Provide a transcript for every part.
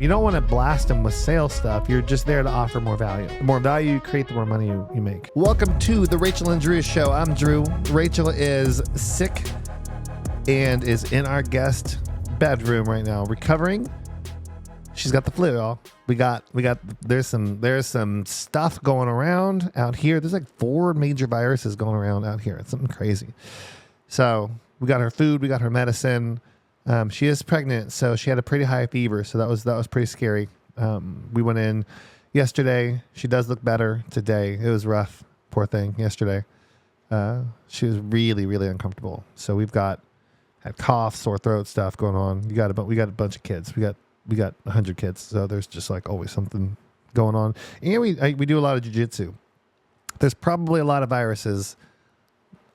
You don't want to blast them with sales stuff. You're just there to offer more value. The more value you create, the more money you make. Welcome to the Rachel and Drew Show. I'm Drew. Rachel is sick and is in our guest bedroom right now, recovering. She's got the flu, y'all. There's some stuff going around out here. There's like 4 major viruses going around out here. It's something crazy. So we got her food, we got her medicine. She is pregnant, so she had a pretty high fever. So that was pretty scary. We went in yesterday. She does look better today. It was rough, poor thing. Yesterday, she was really, really uncomfortable. So had cough, sore throat stuff going on. We got a bunch of kids. We got 100 kids. So there's just like always something going on. And we do a lot of jiu-jitsu. There's probably a lot of viruses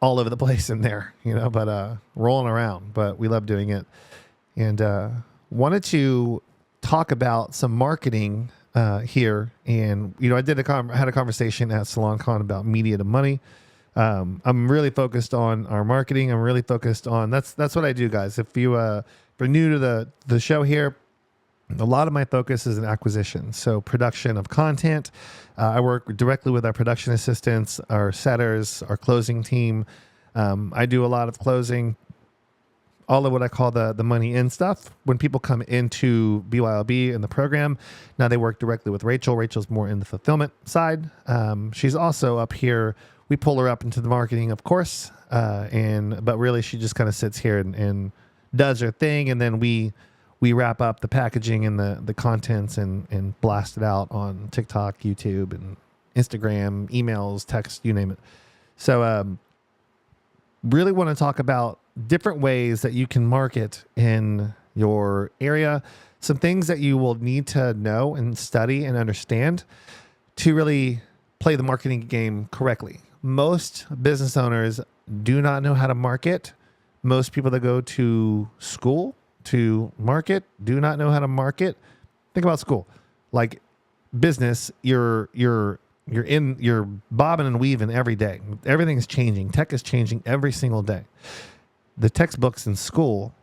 all over the place in there, but rolling around, but we love doing it. And wanted to talk about some marketing here. And, I had a conversation at SalonCon about media to money. I'm really focused on our marketing. I'm really focused on, that's what I do, guys. If you're new to the show here, a lot of my focus is in acquisition. So production of content. I work directly with our production assistants, our setters, our closing team. I do a lot of closing, all of what I call the money in stuff. When people come into BYLB in the program, now they work directly with Rachel. Rachel's more in the fulfillment side. She's also up here. We pull her up into the marketing, of course. But really she just kind of sits here and does her thing. And then we wrap up the packaging and the contents and blast it out on TikTok, YouTube, and Instagram, emails, text, you name it. So really want to talk about different ways that you can market in your area, some things that you will need to know and study and understand to really play the marketing game correctly. Most business owners do not know how to market. Most people that go to school to market do not know how to market. Think about school, like business. You're bobbing and weaving every day. Everything's changing. Tech is changing every single day. The textbooks in school,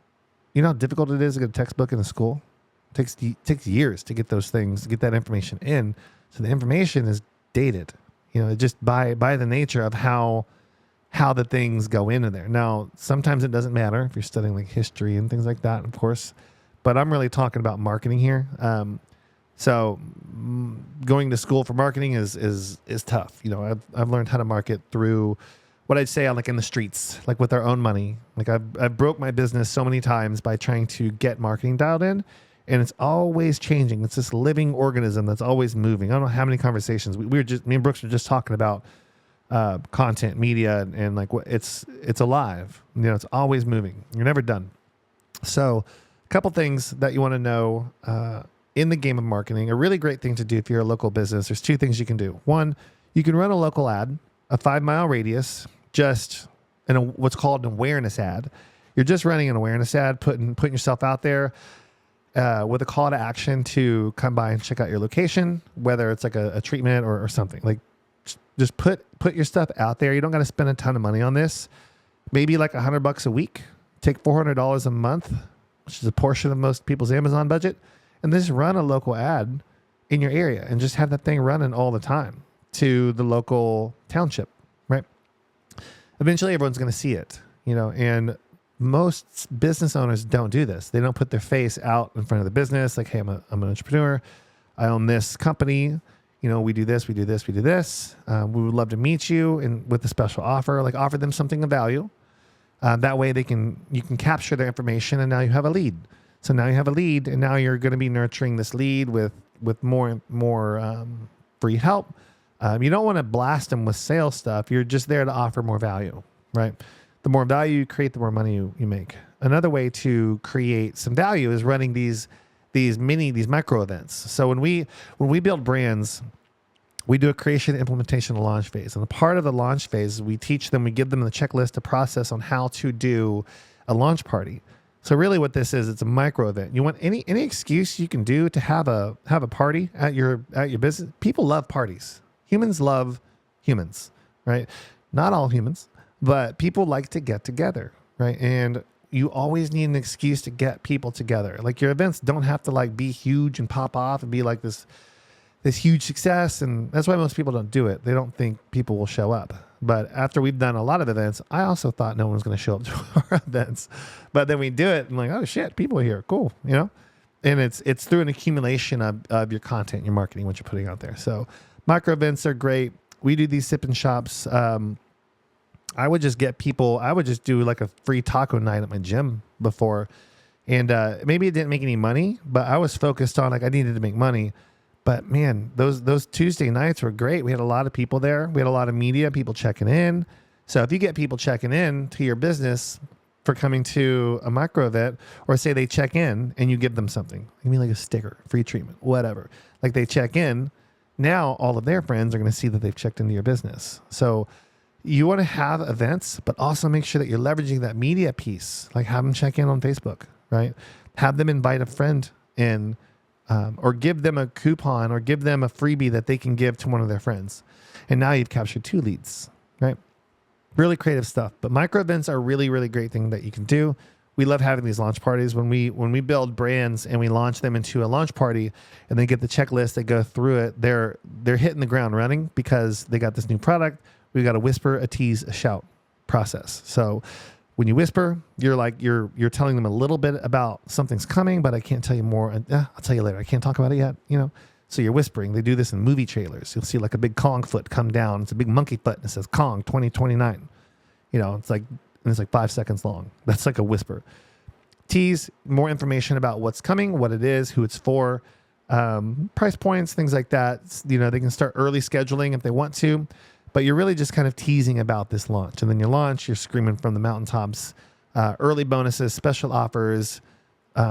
you know how difficult it is to get a textbook in a school? It takes years to get those things, to get that information in. So the information is dated, just by the nature of how the things go into there. Now, sometimes it doesn't matter if you're studying like history and things like that, of course, but I'm really talking about marketing here. So going to school for marketing is tough. I've learned how to market through what I'd say like in the streets, like with our own money. Like I've broke my business so many times by trying to get marketing dialed in, and it's always changing. It's this living organism that's always moving. I don't know how many conversations me and Brooks were just talking about content, media, and like it's alive. It's always moving. You're never done. So a couple things that you want to know in the game of marketing. A really great thing to do if you're a local business. There's 2 things you can do. One, you can run a local ad, a 5-mile radius, just in what's called an awareness ad. You're just running an awareness ad, putting yourself out there with a call to action to come by and check out your location, whether it's like a treatment or something. Like just put your stuff out there. You don't got to spend a ton of money on this. Maybe like $100 a week. Take $400 a month, which is a portion of most people's Amazon budget, and just run a local ad in your area and just have that thing running all the time to the local township, right? Eventually everyone's going to see it, and most business owners don't do this. They don't put their face out in front of the business. Like, hey, I'm an entrepreneur. I own this company. We do this, we do this, we do this. We would love to meet you and with a special offer, like offer them something of value. That way you can capture their information, and now you have a lead. So now you have a lead, and now you're going to be nurturing this lead with more free help. You don't want to blast them with sales stuff. You're just there to offer more value, right? The more value you create, the more money you make. Another way to create some value is running these micro events. So when we build brands, we do a creation, implementation, and launch phase. And a part of the launch phase, we give them the checklist, a process on how to do a launch party. So really what this is, it's a micro event. You want any excuse you can do to have a party at your business. People love parties. Humans love humans, right? Not all humans, but people like to get together, right? And you always need an excuse to get people together. Like your events don't have to like be huge and pop off and be like this huge success. And that's why most people don't do it. They don't think people will show up. But after we've done a lot of events, I also thought no one was going to show up to our events. But then we do it and like, oh shit, people are here. Cool. You know? And it's through an accumulation of your content, your marketing, what you're putting out there. So micro events are great. We do these sip and shops. I would just get people, I would just do like a free taco night at my gym before. And maybe it didn't make any money, but I was focused on like I needed to make money. But man, those Tuesday nights were great. We had a lot of people there. We had a lot of media, people checking in. So if you get people checking in to your business for coming to a micro event, or say they check in and you give them something, you mean like a sticker, free treatment, whatever. Like they check in, now all of their friends are going to see that they've checked into your business. So you want to have events, but also make sure that you're leveraging that media piece. Like have them check in on Facebook, right? Have them invite a friend in, or give them a coupon or give them a freebie that they can give to one of their friends. And now you've captured 2 leads, right? Really creative stuff. But micro events are a really, really great thing that you can do. We love having these launch parties. When we build brands and we launch them into a launch party and they get the checklist, they go through it, they're hitting the ground running because they got this new product. We've got a whisper, a tease, a shout process. So when you whisper, you're like, you're telling them a little bit about something's coming, but I can't tell you more. I'll tell you later. I can't talk about it yet, you know? So you're whispering. They do this in movie trailers. You'll see like a big Kong foot come down. It's a big monkey foot and it says Kong 2029. You know, it's like 5 seconds long. That's like a whisper. Tease, more information about what's coming, what it is, who it's for, price points, things like that. You know, they can start early scheduling if they want to. But you're really just kind of teasing about this launch. And then you launch, you're screaming from the mountaintops, early bonuses, special offers,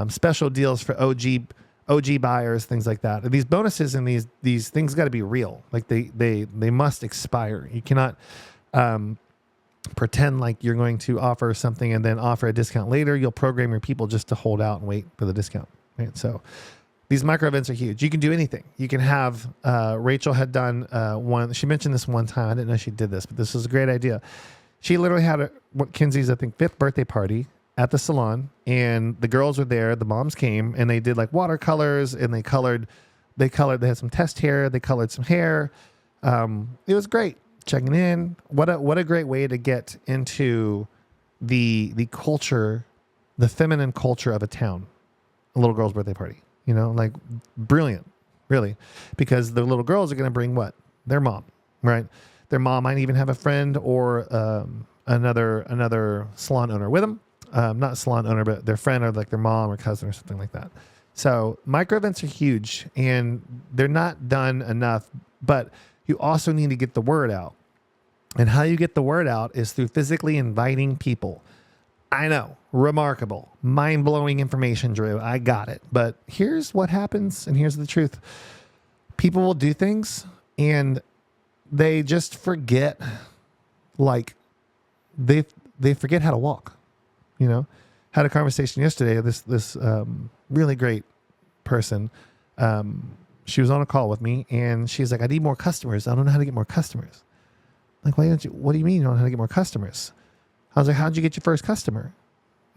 special deals for OG buyers, things like that. And these bonuses and these things got to be real. Like they must expire. You cannot pretend like you're going to offer something and then offer a discount later. You'll program your people just to hold out and wait for the discount. Right? So these micro events are huge. You can do anything. You can have, Rachel had done one, she mentioned this one time. I didn't know she did this, but this was a great idea. She literally had Kinsey's, I think, 5th birthday party at the salon, and the girls were there. The moms came and they did like watercolors and they had some test hair. They colored some hair. It was great. Checking in. What a great way to get into the culture, the feminine culture of a town, a little girl's birthday party. You know, like brilliant, really, because the little girls are going to bring what? Their mom, right? Their mom might even have a friend or another salon owner with them. Not salon owner, but their friend or like their mom or cousin or something like that. So micro events are huge and they're not done enough, but you also need to get the word out. And how you get the word out is through physically inviting people. I know, remarkable, mind-blowing information, Drew. I got it. But here's what happens, and here's the truth. People will do things, and they just forget, like, they forget how to walk, you know? Had a conversation yesterday, this really great person, she was on a call with me, and she's like, I need more customers. I don't know how to get more customers. Like, what do you mean you don't know how to get more customers? I was like, how'd you get your first customer?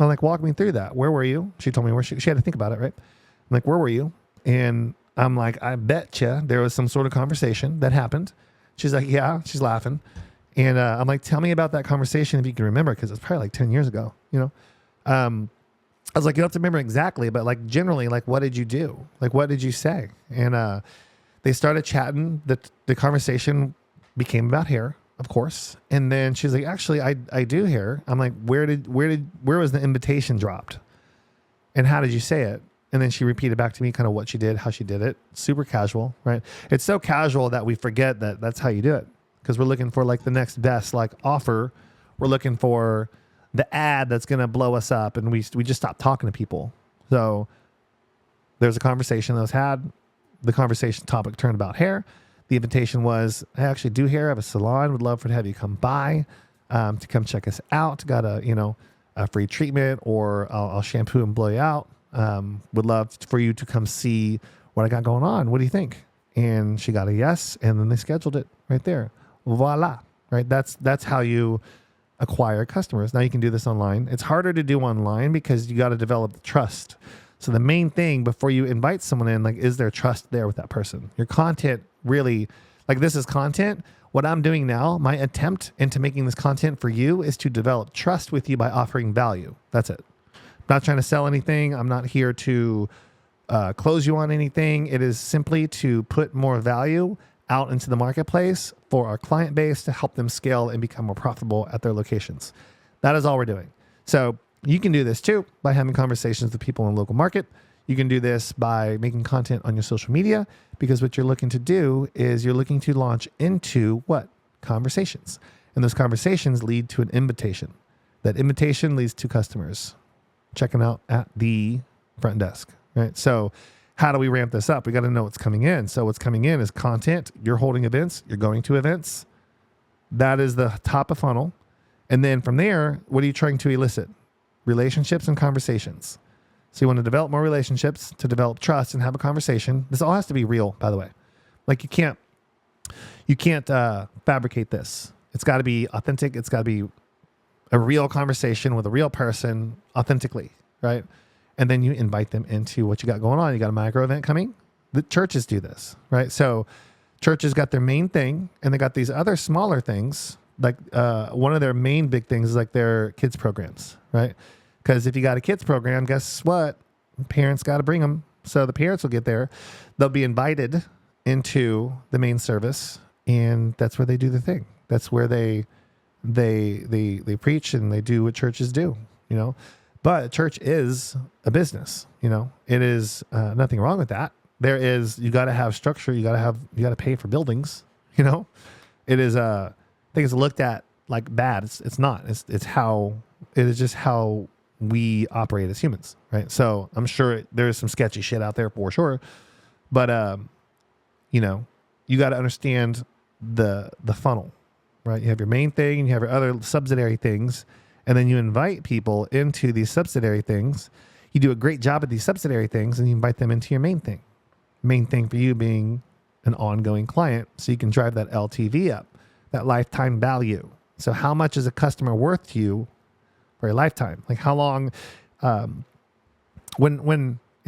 I'm like, walk me through that. Where were you? She told me where she had to think about it, right? I'm like, where were you? And I'm like, I bet you there was some sort of conversation that happened. She's like, yeah, she's laughing. And I'm like, tell me about that conversation if you can remember, because it's probably like 10 years ago, you know? I was like, you don't have to remember exactly, but like generally, like, what did you do? Like, what did you say? And they started chatting. The conversation became about hair, of course. And then she's like, actually, I do hair. I'm like, where was the invitation dropped? And how did you say it? And then she repeated back to me kind of what she did, how she did it. Super casual, right? It's so casual that we forget that that's how you do it, because we're looking for like the next best like offer. We're looking for the ad that's going to blow us up, and we just stop talking to people. So there's a conversation that was had. The conversation topic turned about hair. The invitation was, I actually do hair. I have a salon. Would love to have you come by to come check us out. Got a free treatment, or I'll shampoo and blow you out. Would love for you to come see what I got going on. What do you think? And she got a yes, and then they scheduled it right there. Voila, right? That's how you acquire customers. Now you can do this online. It's harder to do online because you got to develop the trust. So the main thing before you invite someone in, like, is there trust there with that person? Your content really, like, this is content. What I'm doing now, my attempt into making this content for you is to develop trust with you by offering value. That's it. I'm not trying to sell anything. I'm not here to close you on anything. It is simply to put more value out into the marketplace for our client base to help them scale and become more profitable at their locations. That is all we're doing. So you can do this too by having conversations with people in the local market. You can do this by making content on your social media, because what you're looking to do is you're looking to launch into what? Conversations. And those conversations lead to an invitation. That invitation leads to customers checking out at the front desk, right? So how do we ramp this up? We got to know what's coming in. So what's coming in is content. You're holding events. You're going to events. That is the top of funnel. And then from there, what are you trying to elicit? Relationships and conversations. So you want to develop more relationships, to develop trust and have a conversation. This all has to be real, by the way. Like you can't fabricate this. It's got to be authentic. It's got to be a real conversation with a real person authentically, right? And then you invite them into what you got going on. You got a micro event coming. The churches do this, right? So churches got their main thing, and they got these other smaller things. Like one of their main big things is like their kids programs, right? Because if you got a kids program, guess what? Parents got to bring them. So the parents will get there. They'll be invited into the main service, and that's where they do the thing. That's where they preach and they do what churches do, you know. But church is a business, you know. It is nothing wrong with that. You got to have structure. You got to pay for buildings, you know. It is I think it's looked at like bad. It's not. It is just how we operate as humans, right? So I'm sure there's some sketchy shit out there for sure, but you know, you got to understand the funnel, right? You have your main thing, and you have your other subsidiary things, and then you invite people into these subsidiary things. You do a great job at these subsidiary things, and you invite them into your main thing. Main thing for you being an ongoing client, so you can drive that LTV up, that lifetime value. So how much is a customer worth to you for a lifetime? Like how long, if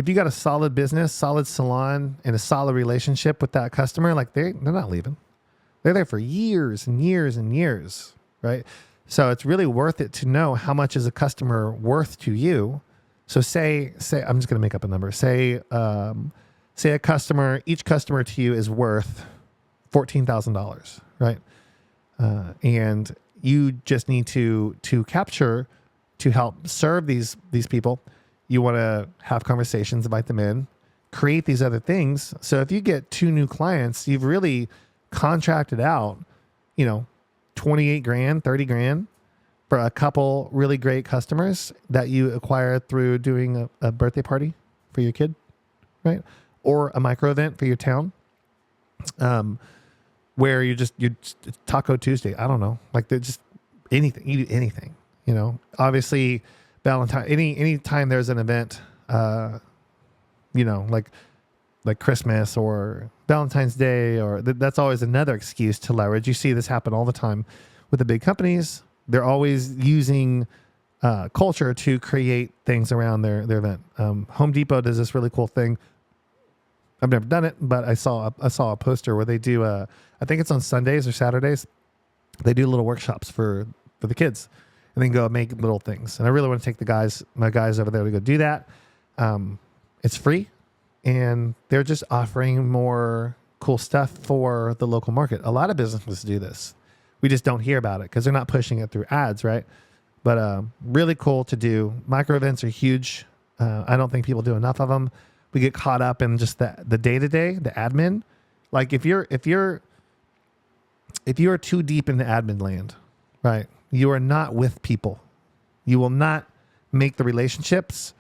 you got a solid business, solid salon, and a solid relationship with that customer, like they're not leaving. They're there for years and years and years, right? So it's really worth it to know how much is a customer worth to you. So say I'm just going to make up a number. Say a customer, each customer to you is worth $14,000, right? And you just need to capture, to help serve these people. You want to have conversations, invite them in, create these other things. So if you get 2 new clients, you've really contracted out, you know, 28 grand, 30 grand for a couple really great customers that you acquired through doing a birthday party for your kid, right? Or a micro event for your town, where you Taco Tuesday. I don't know, like they're just anything. You do anything, you know. Obviously, Valentine. Any time there's an event, you know, like Christmas or Valentine's Day, or that's always another excuse to leverage. You see this happen all the time with the big companies. They're always using culture to create things around their event. Home Depot does this really cool thing. I've never done it, but I saw a poster where they do I think it's on Sundays or Saturdays. They do little workshops for the kids, and then go make little things. And I really want to take my guys over there to go do that. It's free, and they're just offering more cool stuff for the local market. A lot of businesses do this. We just don't hear about it because they're not pushing it through ads, right? But really cool to do. Micro events are huge. I don't think people do enough of them. We get caught up in just the day-to-day, the admin. Like if you're too deep into admin land, right? You are not with people. You will not make the relationships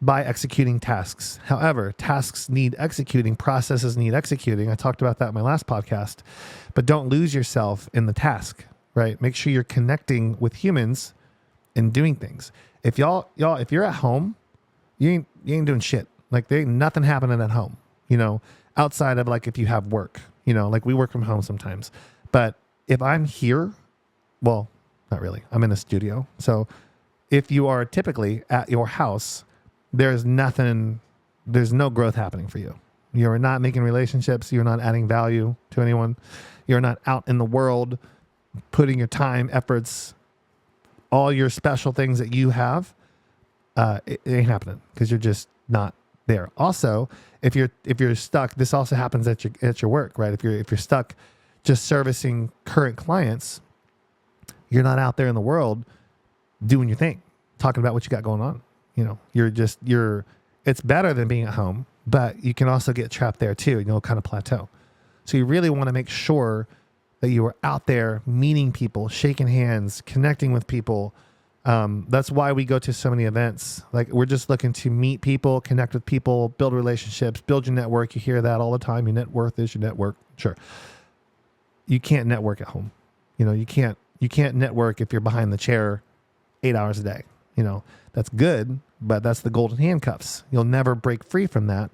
by executing tasks. However, tasks need executing, processes need executing. I talked about that in my last podcast, but don't lose yourself in the task, right? Make sure you're connecting with humans and doing things. If if you're at home, you ain't doing shit. Like there ain't nothing happening at home, you know, outside of like if you have work, you know, like we work from home sometimes. But if I'm here, well, Not really. I'm in a studio. So if you are typically at your house, there's no growth happening for you. You're not making relationships. You're not adding value to anyone. You're not out in the world putting your time, efforts, all your special things that you have. It ain't happening because you're just not there. Also, if you're stuck, this also happens at your work, right? If you're stuck just servicing current clients, you're not out there in the world doing your thing, talking about what you got going on. It's better than being at home, but you can also get trapped there too, and you'll kind of plateau. So you really want to make sure that you are out there meeting people, shaking hands, connecting with people. That's why we go to so many events. Like, we're just looking to meet people, connect with people, build relationships, build your network. You hear that all the time. Your net worth is your network. Sure. You can't network at home. You can't network if you're behind the chair 8 hours a day. That's good, but that's the golden handcuffs. You'll never break free from that.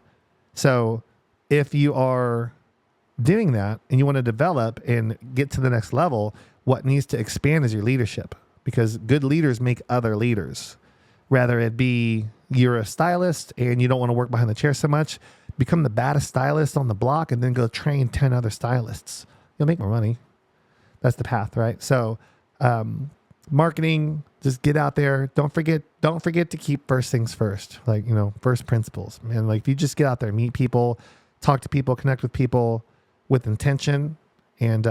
So if you are doing that and you want to develop and get to the next level, what needs to expand is your leadership, because good leaders make other leaders. Rather it be you're a stylist and you don't want to work behind the chair so much, become the baddest stylist on the block and then go train 10 other stylists. You'll make more money. That's the path, right? So marketing, just get out there. Don't forget to keep first things first. Like, first principles. Man, like, if you just get out there, meet people, talk to people, connect with people with intention, and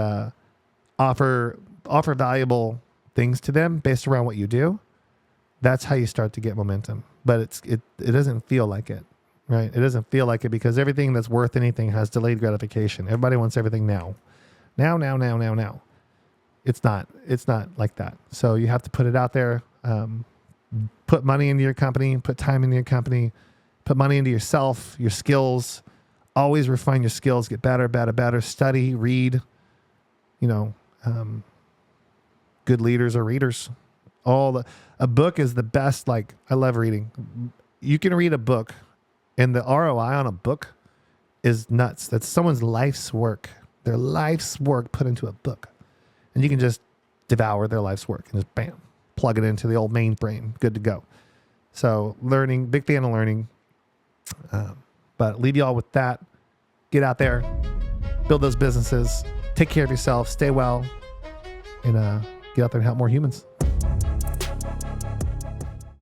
offer valuable things to them based around what you do, that's how you start to get momentum. But it doesn't feel like it, right? It doesn't feel like it because everything that's worth anything has delayed gratification. Everybody wants everything now. Now. It's not like that. So you have to put it out there, put money into your company, put time into your company, put money into yourself, your skills, always refine your skills, get better, study, read, good leaders are readers. A book is the best. Like, I love reading. You can read a book and the ROI on a book is nuts. That's someone's life's work, their life's work put into a book. And you can just devour their life's work and just bam, plug it into the old mainframe. Good to go. So learning, big fan of learning. But leave you all with that. Get out there, build those businesses, take care of yourself, stay well, and get out there and help more humans.